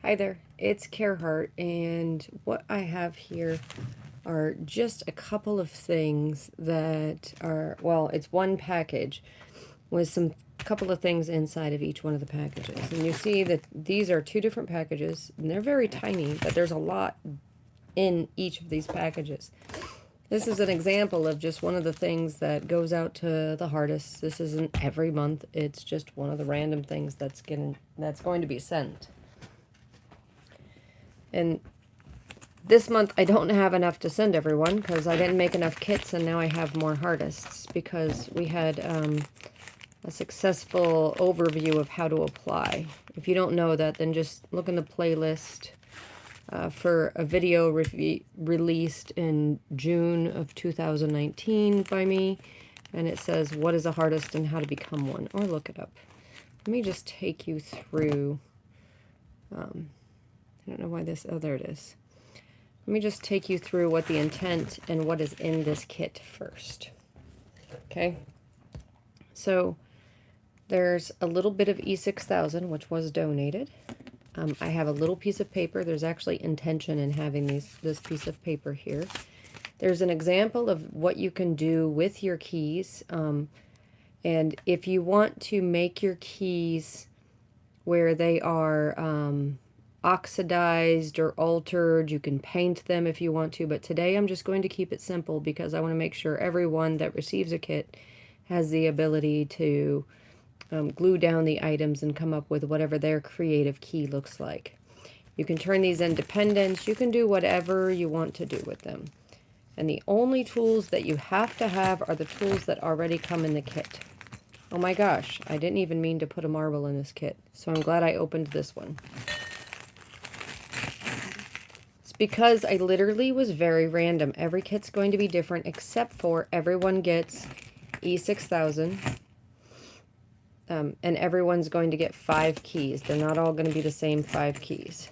Hi there, it's Hart, and what I have here are just a couple of things that are, well, it's one package with some couple of things inside of each one of the packages. And you see that these are two different packages, and they're very tiny, but there's a lot in each of these packages. This is an example of just one of the things that goes out to the hardest. This isn't every month, it's just one of the random things that's going to be sent. And this month I don't have enough to send everyone because I didn't make enough kits, and now I have more hardists because we had a successful overview of how to apply. If you don't know that, then just look in the playlist for a video released in June of 2019 by me, and it says what is a hardist and how to become one, or look it up. Let me just take you through I don't know why this, oh, there it is. Let me just take you through what the intent and what is in this kit first. Okay, so there's a little bit of E6000, which was donated. I have a little piece of paper. There's actually intention in having this piece of paper here. There's an example of what you can do with your keys. And if you want to make your keys where they are oxidized or altered, you can paint them if you want to, but today I'm just going to keep it simple because I want to make sure everyone that receives a kit has the ability to glue down the items and come up with whatever their creative key looks like. You can turn these independent, you can do whatever you want to do with them. And the only tools that you have to have are the tools that already come in the kit. Oh my gosh, I didn't even mean to put a marble in this kit, so I'm glad I opened this one. Because I literally was very random. Every kit's going to be different except for everyone gets E6000. And everyone's going to get 5 keys. They're not all going to be the same 5 keys.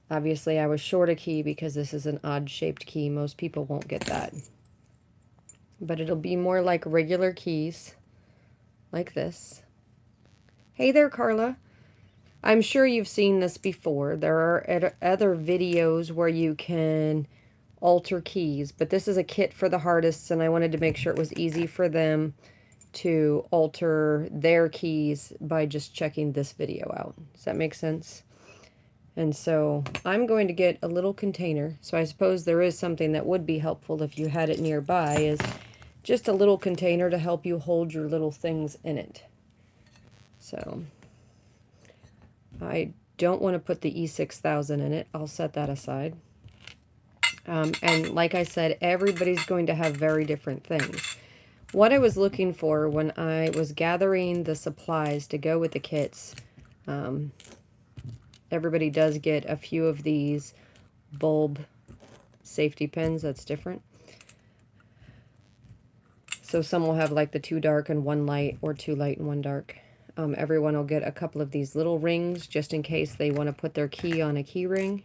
Obviously, I was short a key because this is an odd-shaped key. Most people won't get that. But it'll be more like regular keys, like this. Hey there, Carla. I'm sure you've seen this before. There are other videos where you can alter keys, but this is a kit for the hardists, and I wanted to make sure it was easy for them to alter their keys by just checking this video out. Does that make sense? And so I'm going to get a little container. So I suppose there is something that would be helpful if you had it nearby, is just a little container to help you hold your little things in it. So I don't want to put the E6000 in it. I'll set that aside. And like I said, everybody's going to have very different things. What I was looking for when I was gathering the supplies to go with the kits, everybody does get a few of these bulb safety pins. That's different. So some will have like the 2 dark and 1 light, or 2 light and 1 dark. Everyone will get a couple of these little rings just in case they want to put their key on a key ring.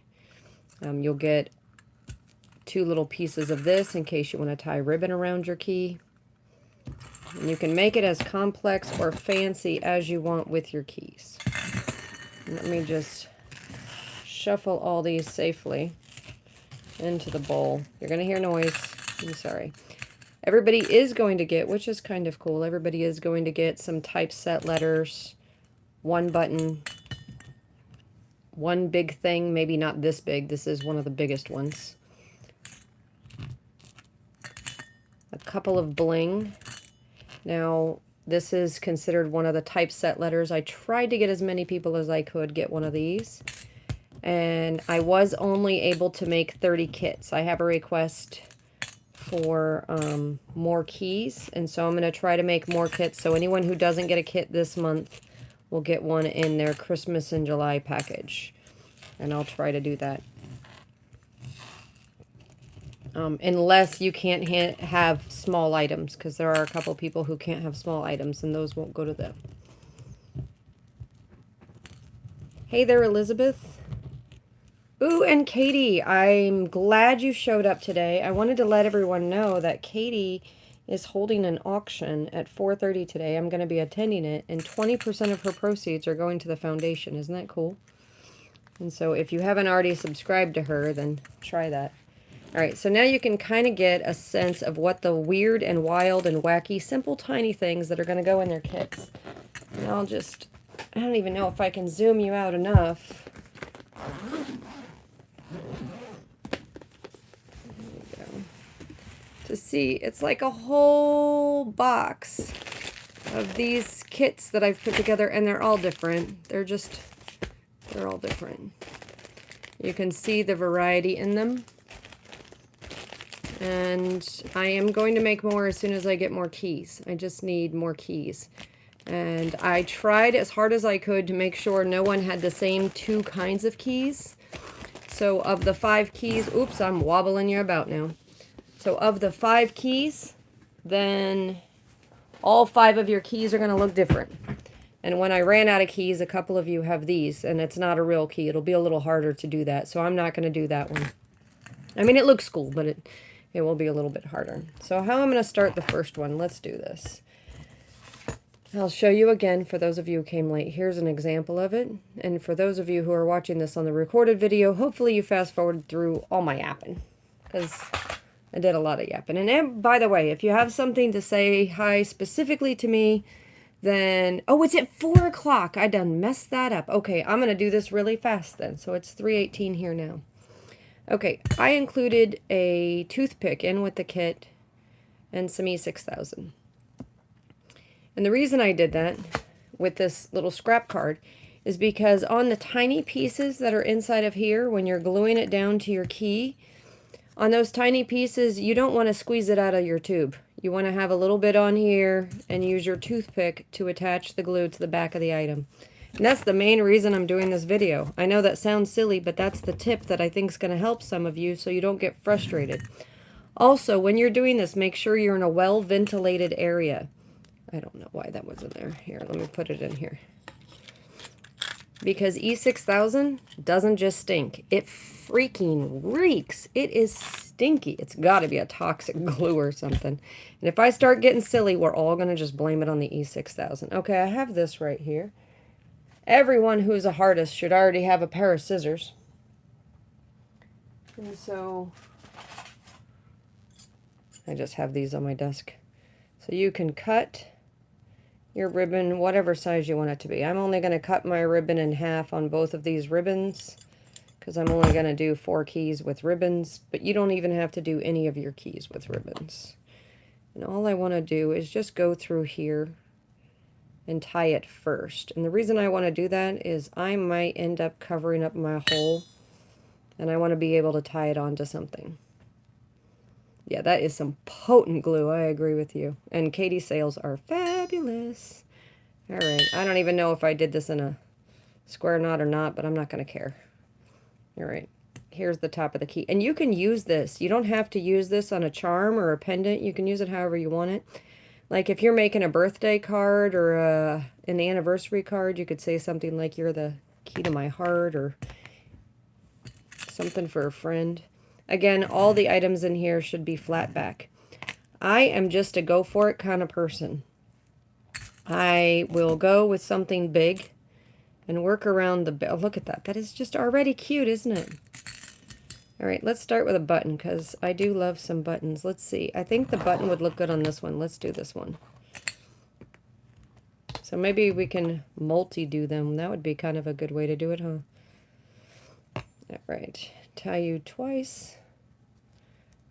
You'll get 2 little pieces of this in case you want to tie ribbon around your key. And you can make it as complex or fancy as you want with your keys. Let me just shuffle all these safely into the bowl. You're going to hear noise. I'm sorry. Everybody is going to get, which is kind of cool, everybody is going to get some typeset letters, 1 button, 1 big thing, maybe not this big. This is one of the biggest ones. A couple of bling. Now, this is considered one of the typeset letters. I tried to get as many people as I could get one of these. And I was only able to make 30 kits. I have a request for more keys, and so I'm going to try to make more kits. So anyone who doesn't get a kit this month will get one in their Christmas in July package. And I'll try to do that. Unless you can't have small items, because there are a couple people who can't have small items, and those won't go to them. Hey there, Elizabeth. Ooh, and Katie, I'm glad you showed up today. I wanted to let everyone know that Katie is holding an auction at 4:30 today. I'm going to be attending it, and 20% of her proceeds are going to the foundation. Isn't that cool? And so if you haven't already subscribed to her, then try that. All right, so now you can kind of get a sense of what the weird and wild and wacky, simple, tiny things that are going to go in their kits. And I don't even know if I can zoom you out enough. To see, it's like a whole box of these kits that I've put together, and they're all different. They're all different. You can see the variety in them. And I am going to make more as soon as I get more keys. I just need more keys. And I tried as hard as I could to make sure no one had the same 2 kinds of keys. So of the 5 keys, oops, I'm wobbling you about now. So of the 5 keys, then all 5 of your keys are going to look different. And when I ran out of keys, a couple of you have these, and it's not a real key. It'll be a little harder to do that, so I'm not going to do that one. I mean, it looks cool, but it will be a little bit harder. So how I'm going to start the first one, let's do this. I'll show you again for those of you who came late. Here's an example of it. And for those of you who are watching this on the recorded video, hopefully you fast forwarded through all my yapping, because I did a lot of yapping. And by the way, if you have something to say hi specifically to me, then, oh, it's at 4 o'clock. I done messed that up. Okay, I'm going to do this really fast then. So it's 3:18 here now. Okay, I included a toothpick in with the kit and some E6000. And the reason I did that with this little scrap card is because on the tiny pieces that are inside of here, when you're gluing it down to your key, on those tiny pieces, you don't want to squeeze it out of your tube. You want to have a little bit on here and use your toothpick to attach the glue to the back of the item. And that's the main reason I'm doing this video. I know that sounds silly, but that's the tip that I think is going to help some of you so you don't get frustrated. Also, when you're doing this, make sure you're in a well-ventilated area. I don't know why that wasn't there. Here, let me put it in here. Because E6000 doesn't just stink. It freaking reeks. It is stinky. It's got to be a toxic glue or something. And if I start getting silly, we're all going to just blame it on the E6000. Okay, I have this right here. Everyone who's a Hartist should already have a pair of scissors. And so I just have these on my desk. So you can cut your ribbon whatever size you want it to be. I'm only going to cut my ribbon in half on both of these ribbons because I'm only going to do 4 keys with ribbons, but you don't even have to do any of your keys with ribbons. And all I want to do is just go through here and tie it first. And the reason I want to do that is I might end up covering up my hole, and I want to be able to tie it onto something. Yeah, that is some potent glue. I agree with you. And Katie's sales are fabulous. All right. I don't even know if I did this in a square knot or not, but I'm not going to care. All right. Here's the top of the key. And you can use this. You don't have to use this on a charm or a pendant. You can use it however you want it. Like if you're making a birthday card or an anniversary card, you could say something like, "You're the key to my heart," or something for a friend. Again, all the items in here should be flat back. I am just a go for it kind of person. I will go with something big and work around the... Oh, look at that. That is just already cute, isn't it? All right, let's start with a button because I do love some buttons. Let's see. I think the button would look good on this one. Let's do this one. So maybe we can multi-do them. That would be kind of a good way to do it, huh? All right. Tie you twice.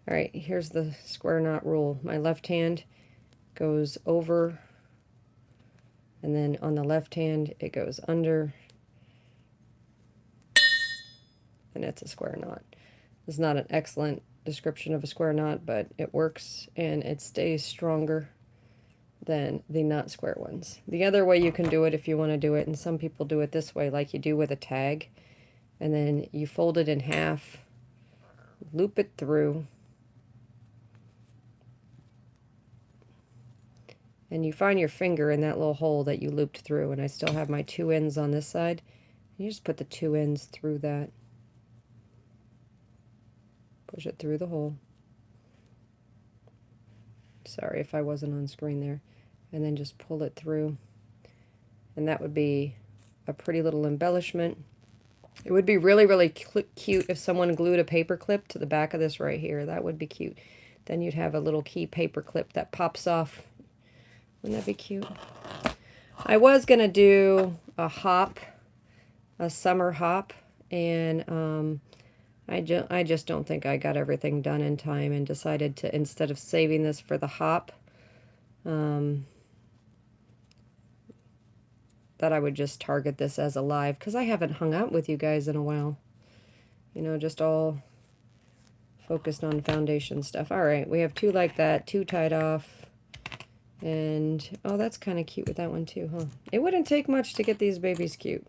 All right, here's the square knot rule. My left hand goes over, and then on the left hand it goes under, and it's a square knot. It's not an excellent description of a square knot, but it works and it stays stronger than the not square ones. The other way you can do it if you want to do it, and some people do it this way like you do with a tag, and then you fold it in half, loop it through, and you find your finger in that little hole that you looped through, and I still have my 2 ends on this side. You just put the 2 ends through that. Push it through the hole. Sorry if I wasn't on screen there. And then just pull it through. And that would be a pretty little embellishment. It would be really, really cute if someone glued a paper clip to the back of this right here. That would be cute. Then you'd have a little key paper clip that pops off. Wouldn't that be cute? I was going to do a hop, a summer hop, and I just don't think I got everything done in time and decided to, instead of saving this for the hop, that I would just target this as a live, because I haven't hung out with you guys in a while. You know, just all focused on foundation stuff. All right, we have 2 like that, 2 tied off. And, oh, that's kind of cute with that one too, huh? It wouldn't take much to get these babies cute.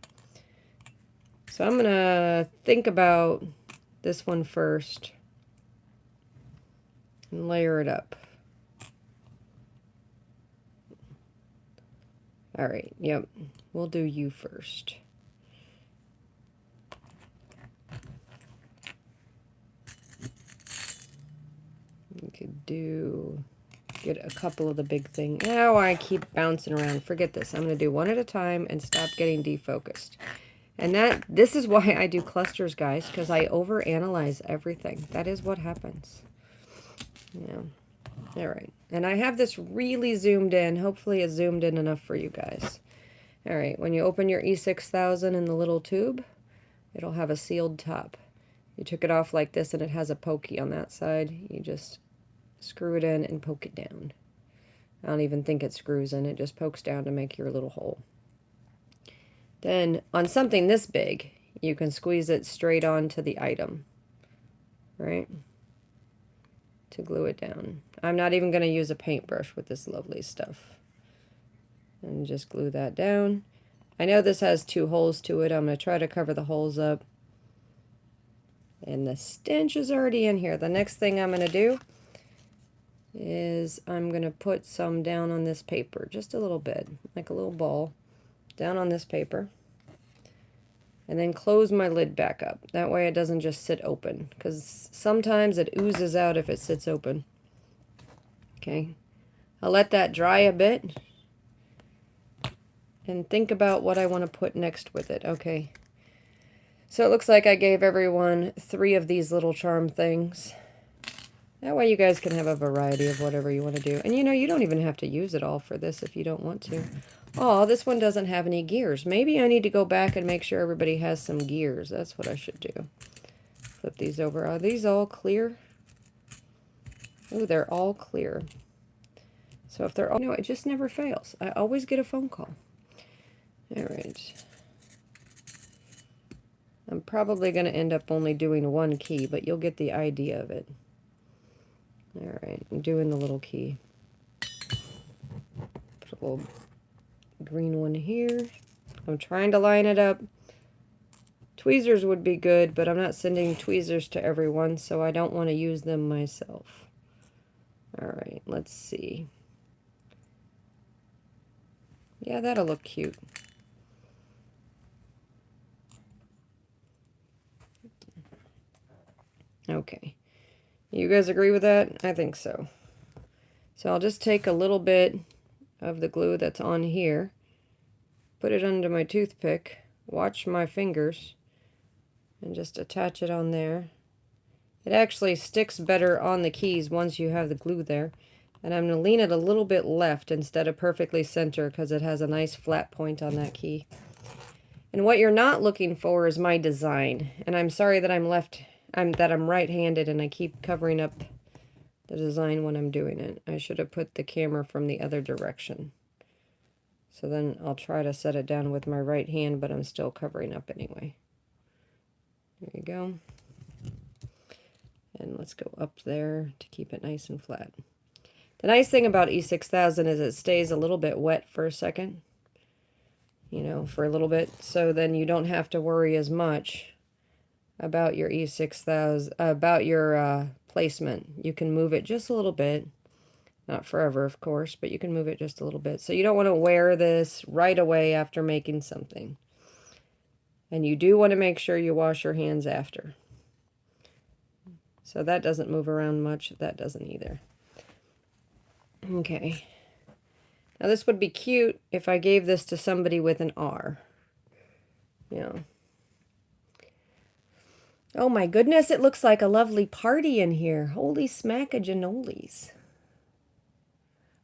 So I'm going to think about this one first and layer it up. All right, yep, we'll do you first. You could get a couple of the big things. Oh, I keep bouncing around. Forget this. I'm going to do one at a time and stop getting defocused. And this is why I do clusters, guys, because I overanalyze everything. That is what happens. Yeah. All right. And I have this really zoomed in. Hopefully it's zoomed in enough for you guys. All right. When you open your E6000 in the little tube, it'll have a sealed top. You took it off like this and it has a pokey on that side. You just screw it in and poke it down. I don't even think it screws in. It just pokes down to make your little hole. Then on something this big, you can squeeze it straight onto the item, right? To glue it down. I'm not even going to use a paintbrush with this lovely stuff. And just glue that down. I know this has 2 holes to it. I'm going to try to cover the holes up. And the stench is already in here. The next thing I'm going to do is I'm going to put some down on this paper. Just a little bit, like a little ball. Down on this paper. And then close my lid back up. That way it doesn't just sit open. Because sometimes it oozes out if it sits open. Okay. I'll let that dry a bit. And think about what I want to put next with it. Okay. So it looks like I gave everyone 3 of these little charm things. That way you guys can have a variety of whatever you want to do. And you know, you don't even have to use it all for this if you don't want to. Oh, this one doesn't have any gears. Maybe I need to go back and make sure everybody has some gears. That's what I should do. Flip these over. Are these all clear? Oh, they're all clear. So if they're all... No, it just never fails. I always get a phone call. All right. I'm probably going to end up only doing 1 key, but you'll get the idea of it. All right, I'm doing the little key. Put a little green one here. I'm trying to line it up. Tweezers would be good, but I'm not sending tweezers to everyone, so I don't want to use them myself. All right, let's see. Yeah, that'll look cute. Okay. You guys agree with that? I think so. So I'll just take a little bit of the glue that's on here, put it under my toothpick, watch my fingers, and just attach it on there. It actually sticks better on the keys once you have the glue there. And I'm going to lean it a little bit left instead of perfectly center because it has a nice flat point on that key. And what you're not looking for is my design. And I'm sorry that I'm right-handed and I keep covering up the design when I'm doing it. I should have put the camera from the other direction. So then I'll try to set it down with my right hand, but I'm still covering up anyway. There you go. And let's go up there to keep it nice and flat. The nice thing about E6000 is it stays a little bit wet for a second. You know, for a little bit. So then you don't have to worry as much about your E6000, about your placement. You can move it just a little bit. Not forever, of course, but you can move it just a little bit. So you don't want to wear this right away after making something. And you do want to make sure you wash your hands after. So that doesn't move around much. That doesn't either. Okay. Now this would be cute if I gave this to somebody with an R. You know. Oh my goodness, it looks like a lovely party in here. Holy smackajanolies.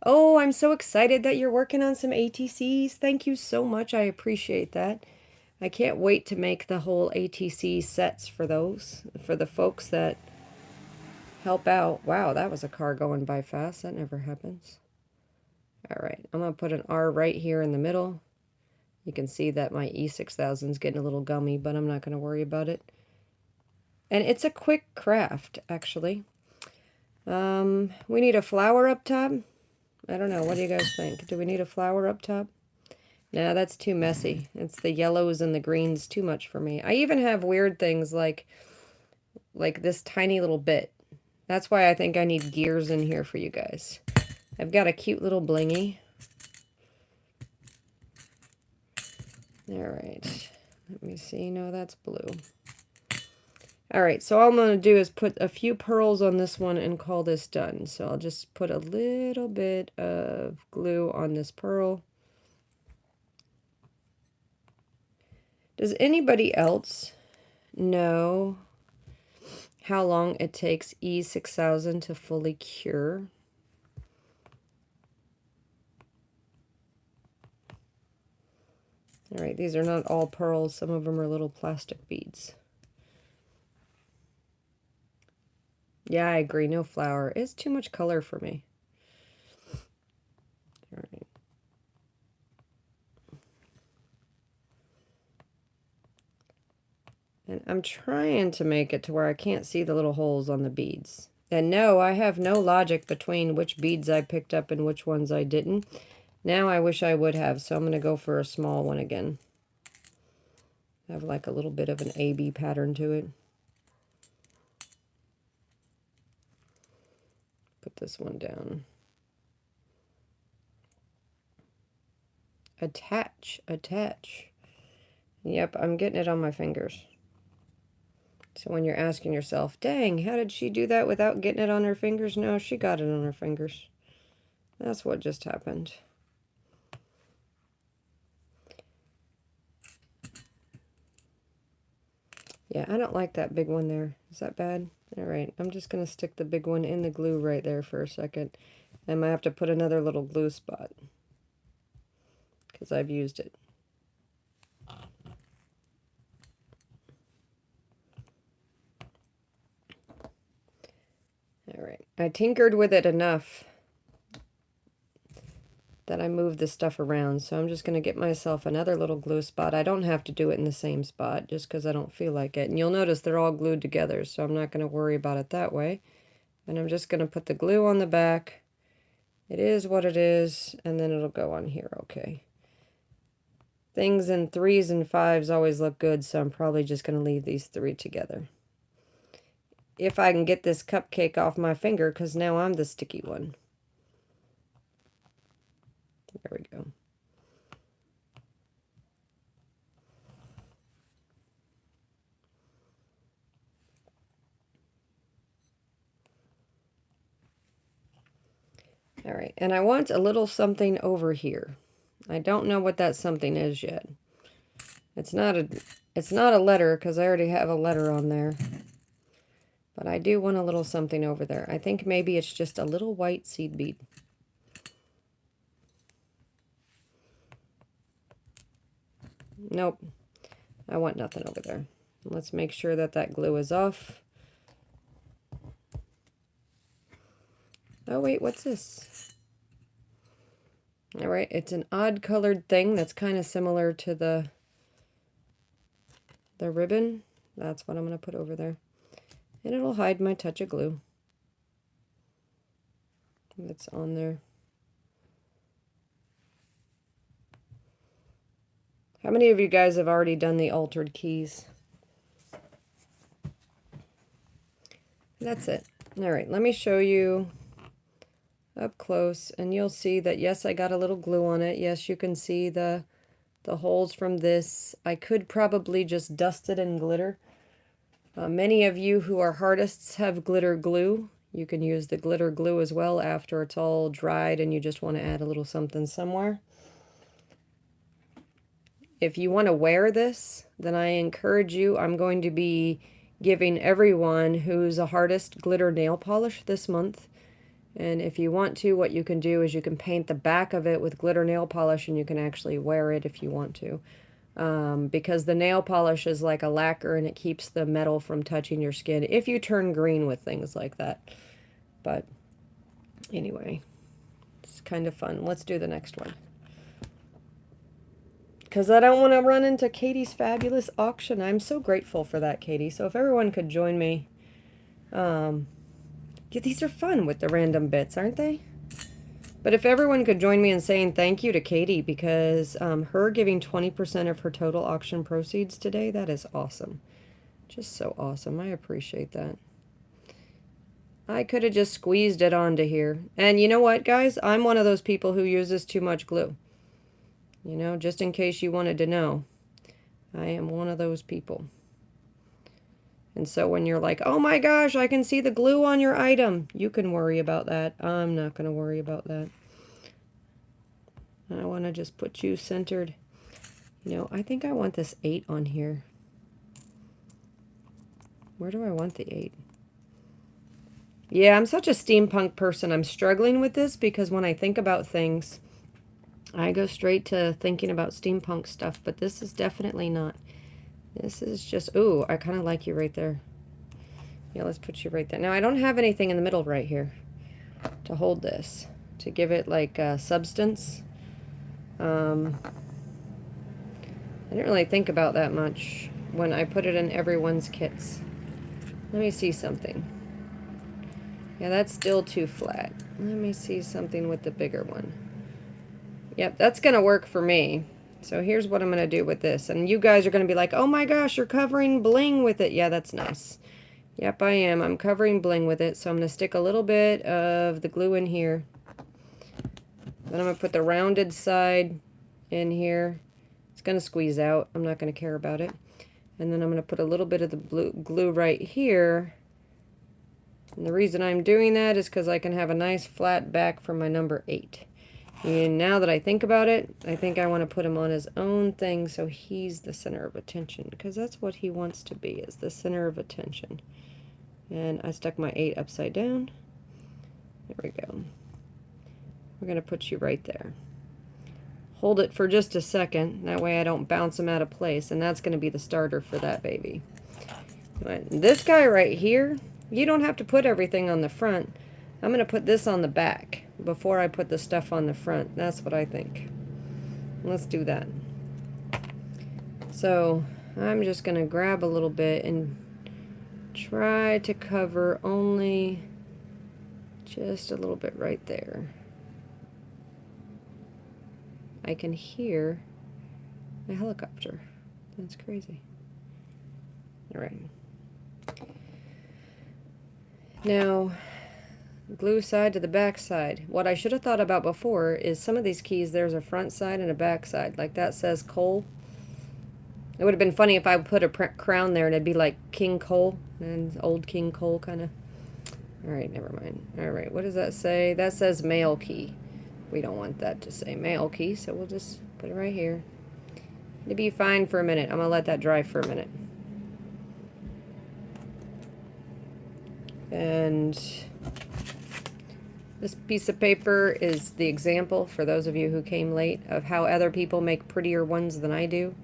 Oh, I'm so excited that you're working on some ATCs. Thank you so much. I appreciate that. I can't wait to make the whole ATC sets for those, for the folks that help out. Wow, that was a car going by fast. That never happens. All right, I'm going to put an R right here in the middle. You can see that my E6000 is getting a little gummy, but I'm not going to worry about it. And it's a quick craft, actually. We need a flower up top. I don't know. What do you guys think? Do we need a flower up top? Nah, that's too messy. It's the yellows and the greens too much for me. I even have weird things like this tiny little bit. That's why I think I need gears in here for you guys. I've got a cute little blingy. All right. Let me see. No, that's blue. All right, so all I'm going to do is put a few pearls on this one and call this done. So I'll just put a little bit of glue on this pearl. Does anybody else know how long it takes E6000 to fully cure? All right, these are not all pearls. Some of them are little plastic beads. Yeah, I agree. No flower. It's too much color for me. All right. And I'm trying to make it to where I can't see the little holes on the beads. And no, I have no logic between which beads I picked up and which ones I didn't. Now I wish I would have, so I'm going to go for a small one again. Have like a little bit of an AB pattern to it. Put this one down. Attach, attach. Yep, I'm getting it on my fingers. So when you're asking yourself, dang, how did she do that without getting it on her fingers? No, she got it on her fingers. That's what just happened. Yeah, I don't like that big one there. Is that bad? All right, I'm just going to stick the big one in the glue right there for a second. I might have to put another little glue spot because I've used it. All right, I tinkered with it enough that I moved the stuff around, so I'm just going to get myself another little glue spot. I don't have to do it in the same spot just because I don't feel like it. And you'll notice they're all glued together, so I'm not going to worry about it that way. And I'm just going to put the glue on the back. It is what it is, and then it'll go on here, okay. Things in 3s and 5s always look good, so I'm probably just going to leave these 3 together. If I can get this cupcake off my finger, because now I'm the sticky one. There we go. All right, and I want a little something over here. I don't know what that something is yet. It's not a letter because I already have a letter on there. But I do want a little something over there. I think maybe it's just a little white seed bead. Nope. I want nothing over there. Let's make sure that that glue is off. Oh, wait, what's this? All right, it's an odd colored thing that's kind of similar to the ribbon. That's what I'm going to put over there. And it'll hide my touch of glue that's on there. How many of you guys have already done the altered keys? That's it. All right, let me show you up close, and you'll see that, yes, I got a little glue on it. Yes, you can see the holes from this. I could probably just dust it in glitter. Many of you who are hardists have glitter glue. You can use the glitter glue as well after it's all dried and you just want to add a little something somewhere. If you want to wear this, then I encourage you. I'm going to be giving everyone who's a Hartist glitter nail polish this month. And if you want to, what you can do is you can paint the back of it with glitter nail polish, and you can actually wear it if you want to. Because the nail polish is like a lacquer and it keeps the metal from touching your skin if you turn green with things like that. But anyway, it's kind of fun. Let's do the next one. Because I don't want to run into Katie's fabulous auction. I'm so grateful for that, Katie. So if everyone could join me. Yeah, these are fun with the random bits, aren't they? But if everyone could join me in saying thank you to Katie, because her giving 20% of her total auction proceeds today, that is awesome. Just so awesome. I appreciate that. I could have just squeezed it onto here. And you know what, guys? I'm one of those people who uses too much glue. You know, just in case you wanted to know, I am one of those people. And so when you're like, oh my gosh, I can see the glue on your item, you can worry about that. I'm not going to worry about that. I want to just put you centered. You know, I think I want this 8 on here. Where do I want the 8? Yeah, I'm such a steampunk person. I'm struggling with this because when I think about things, I go straight to thinking about steampunk stuff, but this is definitely not. This is just, ooh, I kind of like you right there. Yeah, let's put you right there. Now, I don't have anything in the middle right here to hold this, to give it like substance. I didn't really think about that much when I put it in everyone's kits. Let me see something. Yeah, that's still too flat. Let me see something with the bigger one. Yep, that's going to work for me. So here's what I'm going to do with this. And you guys are going to be like, oh my gosh, you're covering bling with it. Yeah, that's nice. Yep, I am. I'm covering bling with it. So I'm going to stick a little bit of the glue in here. Then I'm going to put the rounded side in here. It's going to squeeze out. I'm not going to care about it. And then I'm going to put a little bit of the glue right here. And the reason I'm doing that is because I can have a nice flat back for my number 8. And now that I think about it, I think I want to put him on his own thing so he's the center of attention. Because that's what he wants to be, is the center of attention. And I stuck my 8 upside down. There we go. We're going to put you right there. Hold it for just a second. That way I don't bounce him out of place. And that's going to be the starter for that baby. Right. This guy right here, you don't have to put everything on the front. I'm going to put this on the back before I put the stuff on the front. That's what I think. Let's do that. So I'm just going to grab a little bit and try to cover only just a little bit right there. I can hear a helicopter. That's crazy. All right. Now, glue side to the back side. What I should have thought about before is some of these keys, there's a front side and a back side. Like that says Cole. It would have been funny if I put a crown there and it'd be like King Cole and old King Cole kind of. All right, never mind. All right, what does that say? That says male key. We don't want that to say male key, so we'll just put it right here. It'll be fine for a minute. I'm going to let that dry for a minute. And this piece of paper is the example for those of you who came late of how other people make prettier ones than I do.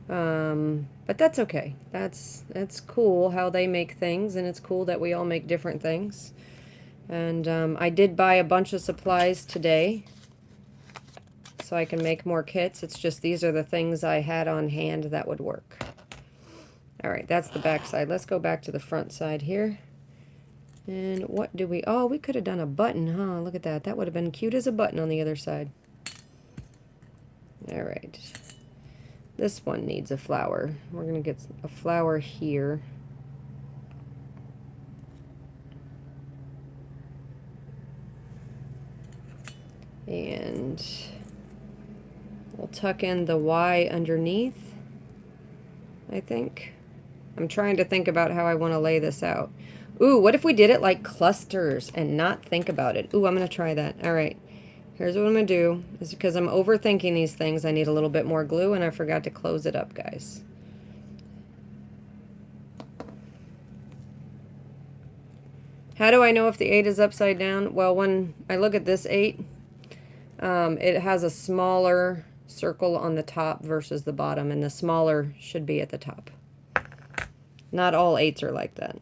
But that's okay. That's cool how they make things, and it's cool that we all make different things. And I did buy a bunch of supplies today so I can make more kits. It's just these are the things I had on hand that would work. All right, that's the back side. Let's go back to the front side here. And what do we... Oh, we could have done a button, huh? Look at that. That would have been cute as a button on the other side. All right. This one needs a flower. We're going to get a flower here. And we'll tuck in the Y underneath, I think. I'm trying to think about how I want to lay this out. Ooh, what if we did it like clusters and not think about it? Ooh, I'm going to try that. All right. Here's what I'm going to do. Is because I'm overthinking these things, I need a little bit more glue, and I forgot to close it up, guys. How do I know if the 8 is upside down? Well, when I look at this 8, it has a smaller circle on the top versus the bottom, and the smaller should be at the top. Not all 8s are like that.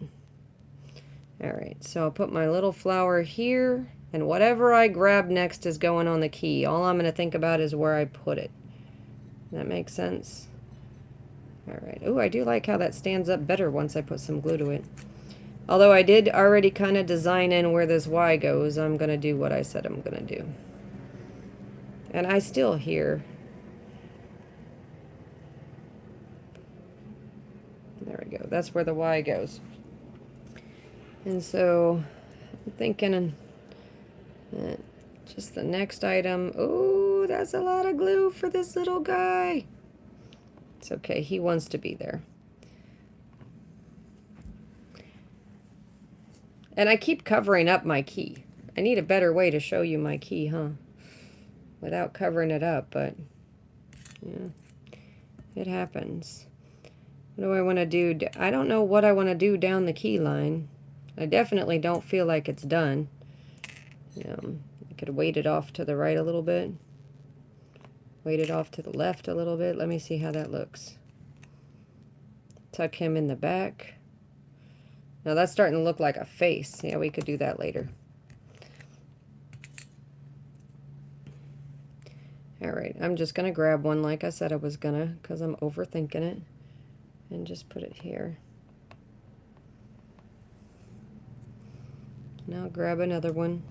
Alright, so I'll put my little flower here, and whatever I grab next is going on the key. All I'm going to think about is where I put it. That makes sense? Alright. Ooh, I do like how that stands up better once I put some glue to it. Although I did already kind of design in where this Y goes, I'm going to do what I said I'm going to do. And I still hear. There we go. That's where the Y goes. And so I'm thinking just the next item. Oh, that's a lot of glue for this little guy. It's okay. He wants to be there. And I keep covering up my key. I need a better way to show you my key, huh? Without covering it up, but yeah, it happens. What do I want to do? I don't know what I want to do down the key line. I definitely don't feel like it's done. I could weight it off to the right a little bit. Weight it off to the left a little bit. Let me see how that looks. Tuck him in the back. Now that's starting to look like a face. Yeah, we could do that later. Alright, I'm just going to grab one like I said I was going to, because I'm overthinking it. And just put it here. Now grab another one.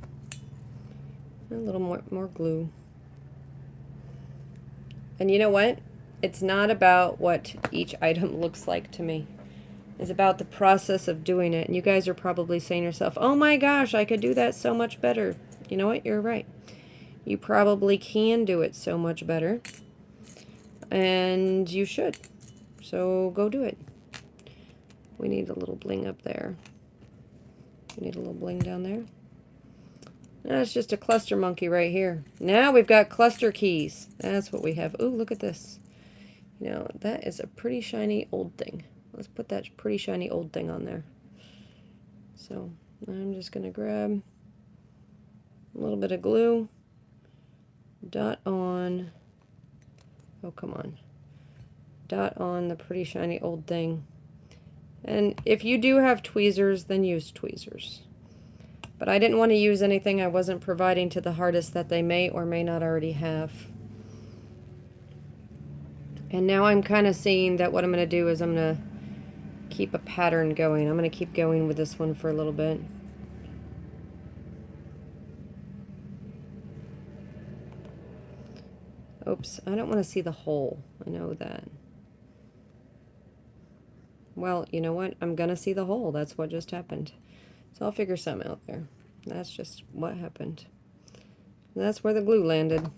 A little more glue. And you know what? It's not about what each item looks like to me. It's about the process of doing it. And you guys are probably saying to yourself, oh my gosh, I could do that so much better. You know what? You're right. You probably can do it so much better. And you should. So go do it. We need a little bling up there. We need a little bling down there. That's just a cluster monkey right here. Now we've got cluster keys. That's what we have. Ooh, look at this. You know, that is a pretty shiny old thing. Let's put that pretty shiny old thing on there. So I'm just going to grab a little bit of glue. Dot on. Oh, come on. Dot on the pretty shiny old thing. And if you do have tweezers, then use tweezers. But I didn't want to use anything I wasn't providing to the artist that they may or may not already have. And now I'm kind of seeing that what I'm going to do is I'm going to keep a pattern going. I'm going to keep going with this one for a little bit. Oops, I don't want to see the hole. I know that. Well, you know what? I'm going to see the hole. That's what just happened. So I'll figure something out there. That's just what happened. That's where the glue landed.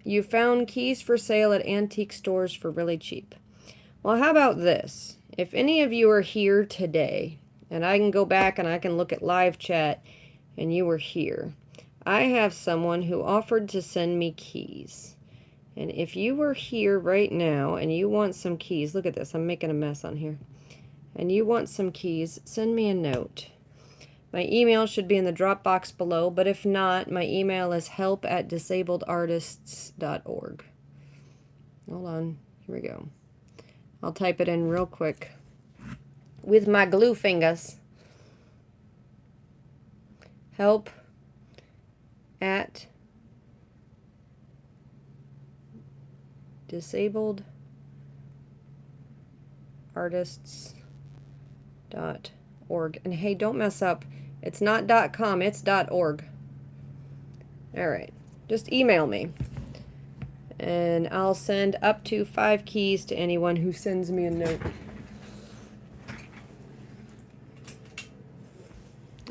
You found keys for sale at antique stores for really cheap. Well, how about this? If any of you are here today, and I can go back and I can look at live chat, and you were here, I have someone who offered to send me keys. And if you were here right now and you want some keys, look at this, I'm making a mess on here. And you want some keys, send me a note. My email should be in the drop box below, but if not, my email is help@disabledartists.org. Hold on, here we go. I'll type it in real quick with my glue fingers. Help at disabledartists.org. And hey, don't mess up. It's not .com, it's .org. Alright, just email me. And I'll send up to 5 keys to anyone who sends me a note.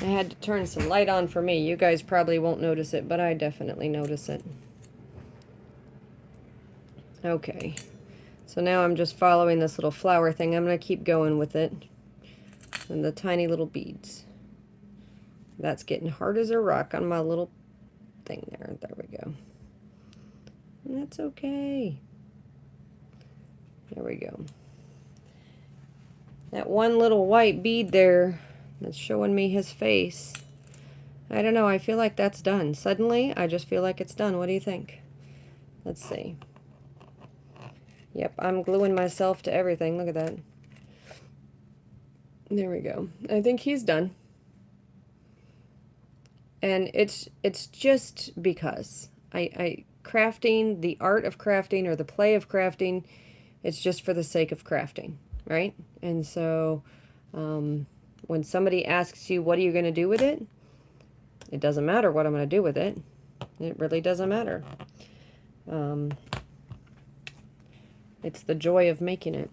I had to turn some light on for me. You guys probably won't notice it, but I definitely notice it. Okay. So now I'm just following this little flower thing. I'm going to keep going with it. And the tiny little beads. That's getting hard as a rock on my little thing there. There we go. And that's okay. There we go. That one little white bead there that's showing me his face. I don't know, I feel like that's done. Suddenly, I just feel like it's done. What do you think? Let's see. Yep, I'm gluing myself to everything. Look at that. There we go. I think he's done. And it's just because crafting, the art of crafting or the play of crafting, it's just for the sake of crafting, right? And so when somebody asks you, what are you going to do with it? It doesn't matter what I'm going to do with it. It really doesn't matter. It's the joy of making it.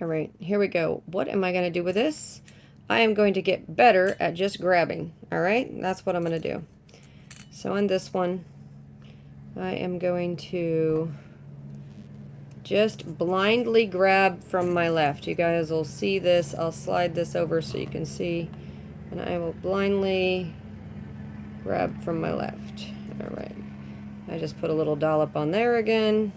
All right, here we go. What am I going to do with this? I am going to get better at just grabbing. All right, that's what I'm going to do. So on this one, I am going to just blindly grab from my left. You guys will see this. I'll slide this over so you can see. And I will blindly grab from my left. All right. I just put a little dollop on there again.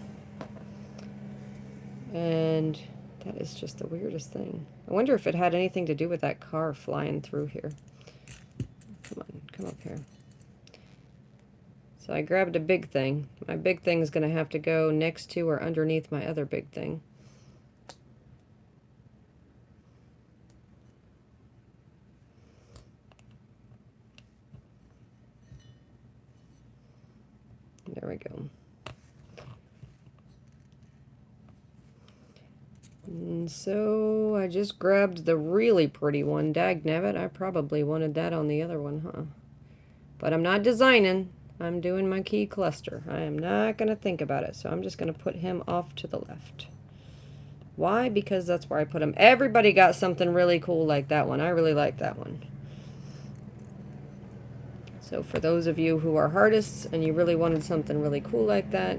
And that is just the weirdest thing. I wonder if it had anything to do with that car flying through here. Come on, come up here. So I grabbed a big thing. My big thing is going to have to go next to or underneath my other big thing. There we go. And so I just grabbed the really pretty one. Dagnabbit, I probably wanted that on the other one, huh? But I'm not designing. I'm doing my key cluster. I am not going to think about it. So I'm just going to put him off to the left. Why? Because that's where I put him. Everybody got something really cool like that one. I really like that one. So for those of you who are artists and you really wanted something really cool like that,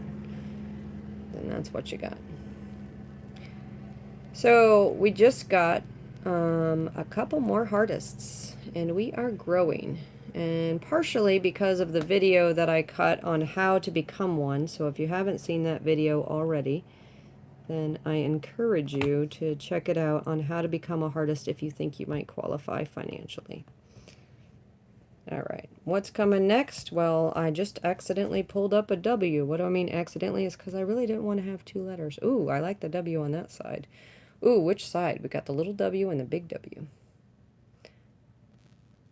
then that's what you got. So we just got a couple more artists, and we are growing. And partially because of the video that I cut on how to become one. So if you haven't seen that video already, then I encourage you to check it out on how to become a artist if you think you might qualify financially. All right, what's coming next? Well, I just accidentally pulled up a W. What do I mean accidentally? Is because I really didn't want to have two letters. Ooh, I like the W on that side. Ooh, which side? We got the little W and the big W.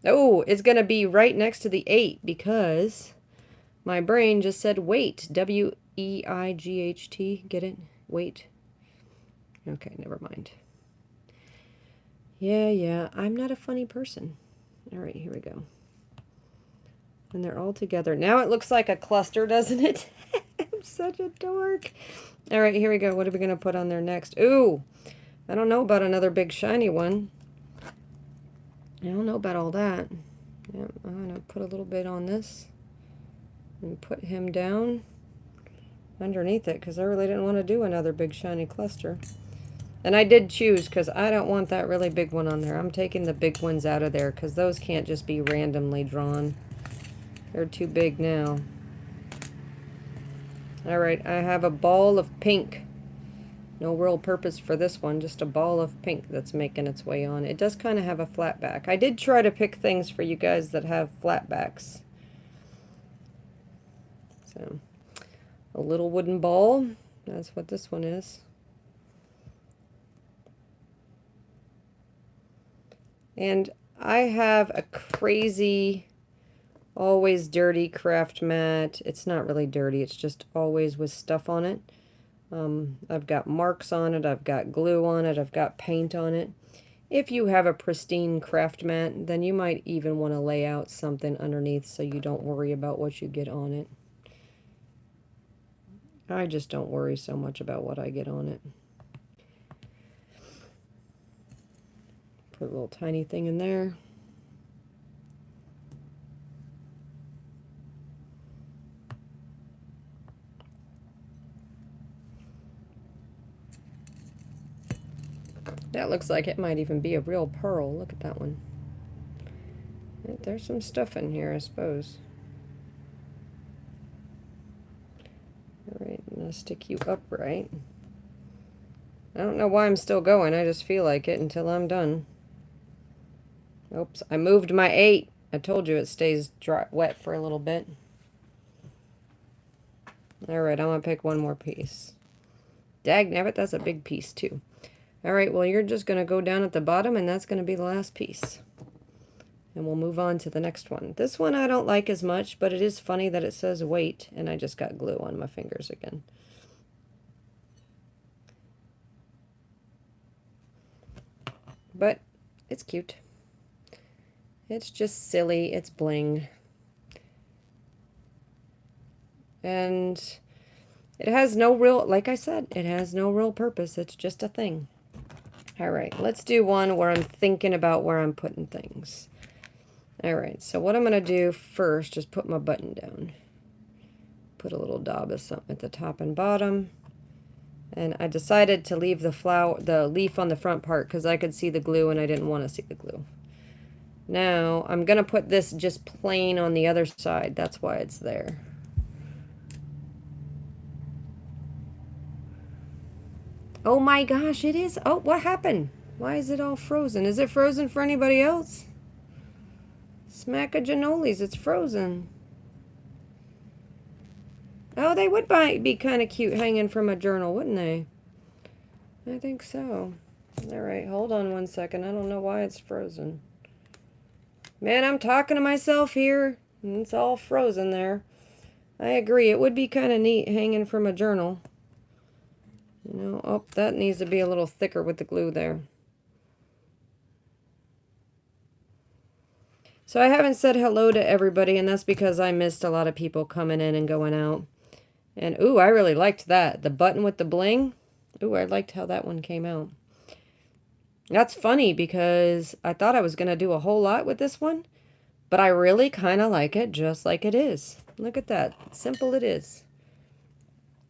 Oh, it's going to be right next to the 8 because my brain just said wait. W-E-I-G-H-T. Get it? Wait. Okay, never mind. Yeah, I'm not a funny person. All right, here we go. And they're all together. Now it looks like a cluster, doesn't it? I'm such a dork. All right, here we go. What are we going to put on there next? Ooh, I don't know about another big shiny one. I don't know about all that. Yeah, I'm going to put a little bit on this and put him down underneath it because I really didn't want to do another big shiny cluster. And I did choose because I don't want that really big one on there. I'm taking the big ones out of there because those can't just be randomly drawn. They're too big now. All right, I have a ball of pink. No real purpose for this one, just a ball of pink that's making its way on. It does kind of have a flat back. I did try to pick things for you guys that have flat backs. So, a little wooden ball. That's what this one is. And I have a crazy, always dirty craft mat. It's not really dirty, it's just always with stuff on it. I've got marks on it, I've got glue on it, I've got paint on it. If you have a pristine craft mat, then you might even want to lay out something underneath so you don't worry about what you get on it. I just don't worry so much about what I get on it. Put a little tiny thing in there. That looks like it might even be a real pearl. Look at that one. There's some stuff in here, I suppose. All right, I'm going to stick you upright. I don't know why I'm still going. I just feel like it until I'm done. Oops, I moved my 8. I told you it stays dry, wet for a little bit. Alright, I'm going to pick one more piece. Dagnabbit, that's a big piece too. Alright, well you're just going to go down at the bottom and that's going to be the last piece. And we'll move on to the next one. This one I don't like as much, but it is funny that it says wait, and I just got glue on my fingers again. But it's cute. It's just silly. It's bling. And it has no real, like I said, it has no real purpose. It's just a thing. All right, let's do one where I'm thinking about where I'm putting things. All right, so what I'm going to do first is put my button down. Put a little daub of something at the top and bottom. And I decided to leave the leaf on the front part because I could see the glue and I didn't want to see the glue. Now, I'm going to put this just plain on the other side. That's why it's there. Oh my gosh, it is. Oh, what happened? Why is it all frozen? Is it frozen for anybody else? Smack-a-janolis, it's frozen. Oh, they would be kind of cute hanging from a journal, wouldn't they? I think so. Alright, hold on one second. I don't know why it's frozen. Man, I'm talking to myself here. And it's all frozen there. I agree. It would be kind of neat hanging from a journal. You know, oh, that needs to be a little thicker with the glue there. So I haven't said hello to everybody, and that's because I missed a lot of people coming in and going out. And, ooh, I really liked that. The button with the bling. Ooh, I liked how that one came out. That's funny because I thought I was going to do a whole lot with this one, but I really kind of like it just like it is. Look at that. Simple it is.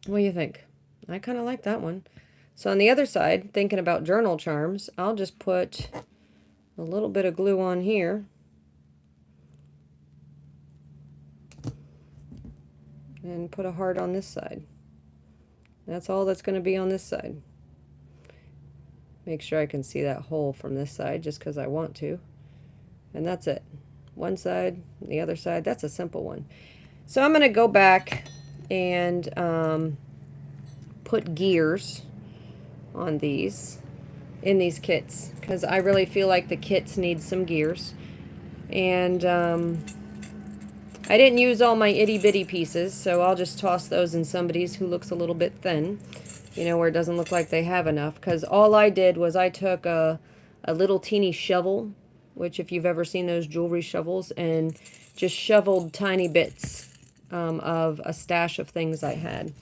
What do you think? I kind of like that one. So on the other side, thinking about journal charms, I'll just put a little bit of glue on here. And put a heart on this side. That's all that's going to be on this side. Make sure I can see that hole from this side just because I want to. And that's it. One side, the other side. That's a simple one. So I'm going to go back and put gears on these, in these kits. Because I really feel like the kits need some gears. And I didn't use all my itty-bitty pieces, so I'll just toss those in somebody's who looks a little bit thin. You know, where it doesn't look like they have enough. Because all I did was I took a little teeny shovel, which if you've ever seen those jewelry shovels, and just shoveled tiny bits of a stash of things I had.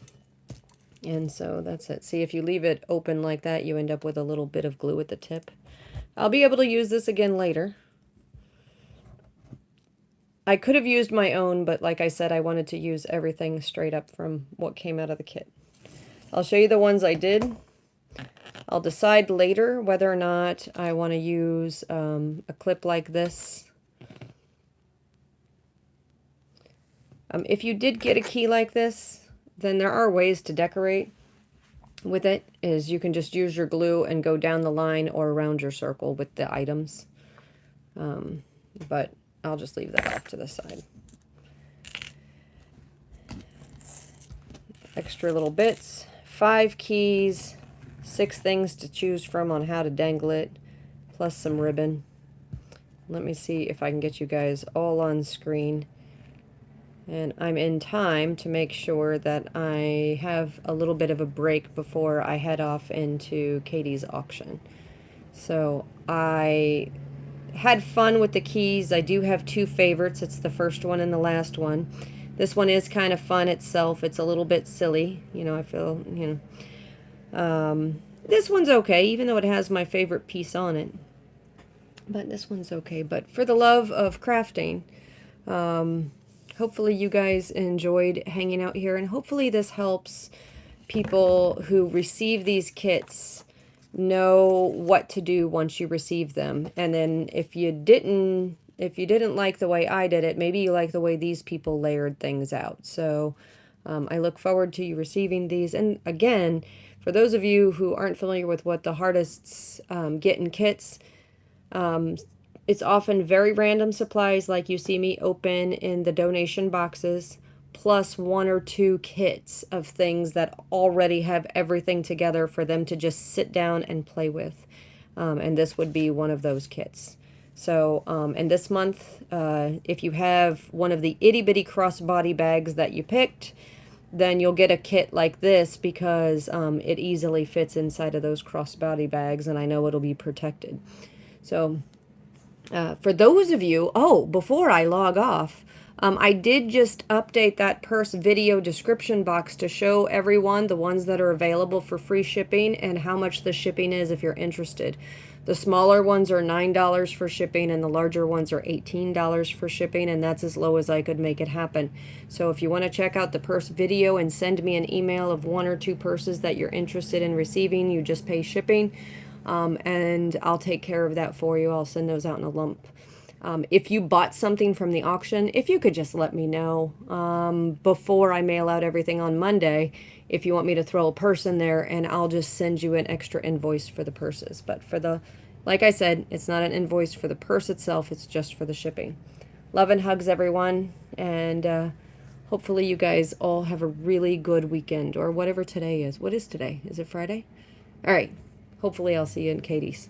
And so that's it. See, if you leave it open like that, you end up with a little bit of glue at the tip. I'll be able to use this again later. I could have used my own, but like I said, I wanted to use everything straight up from what came out of the kit. I'll show you the ones I did. I'll decide later whether or not I want to use a clip like this. If you did get a key like this, then there are ways to decorate with it. Is you can just use your glue and go down the line or around your circle with the items. But I'll just leave that off to the side. Extra little bits. 5 keys, 6 things to choose from on how to dangle it, plus some ribbon. Let me see if I can get you guys all on screen. And I'm in time to make sure that I have a little bit of a break before I head off into Katie's auction. So I had fun with the keys. I do have 2 favorites. It's the first one and the last one. This one is kind of fun itself. It's a little bit silly. You know, I feel, you know. This one's okay, even though it has my favorite piece on it. But this one's okay. But for the love of crafting, hopefully you guys enjoyed hanging out here. And hopefully this helps people who receive these kits know what to do once you receive them. And then if you didn't like the way I did it, maybe you like the way these people layered things out. So I look forward to you receiving these. And again, for those of you who aren't familiar with what the Hartists get in kits, it's often very random supplies like you see me open in the donation boxes, plus 1 or 2 kits of things that already have everything together for them to just sit down and play with. And this would be one of those kits. So, and this month, if you have one of the itty bitty crossbody bags that you picked, then you'll get a kit like this because it easily fits inside of those crossbody bags, and I know it'll be protected. So, for those of you, oh, before I log off, I did just update that purse video description box to show everyone the ones that are available for free shipping and how much the shipping is if you're interested. The smaller ones are $9 for shipping and the larger ones are $18 for shipping, and that's as low as I could make it happen. So if you want to check out the purse video and send me an email of 1 or 2 purses that you're interested in receiving, you just pay shipping, and I'll take care of that for you. I'll send those out in a lump. If you bought something from the auction, if you could just let me know before I mail out everything on Monday, if you want me to throw a purse in there, and I'll just send you an extra invoice for the purses. But for the, like I said, it's not an invoice for the purse itself, it's just for the shipping. Love and hugs, everyone, and hopefully you guys all have a really good weekend, or whatever today is. What is today? Is it Friday? All right. Hopefully I'll see you in Katie's.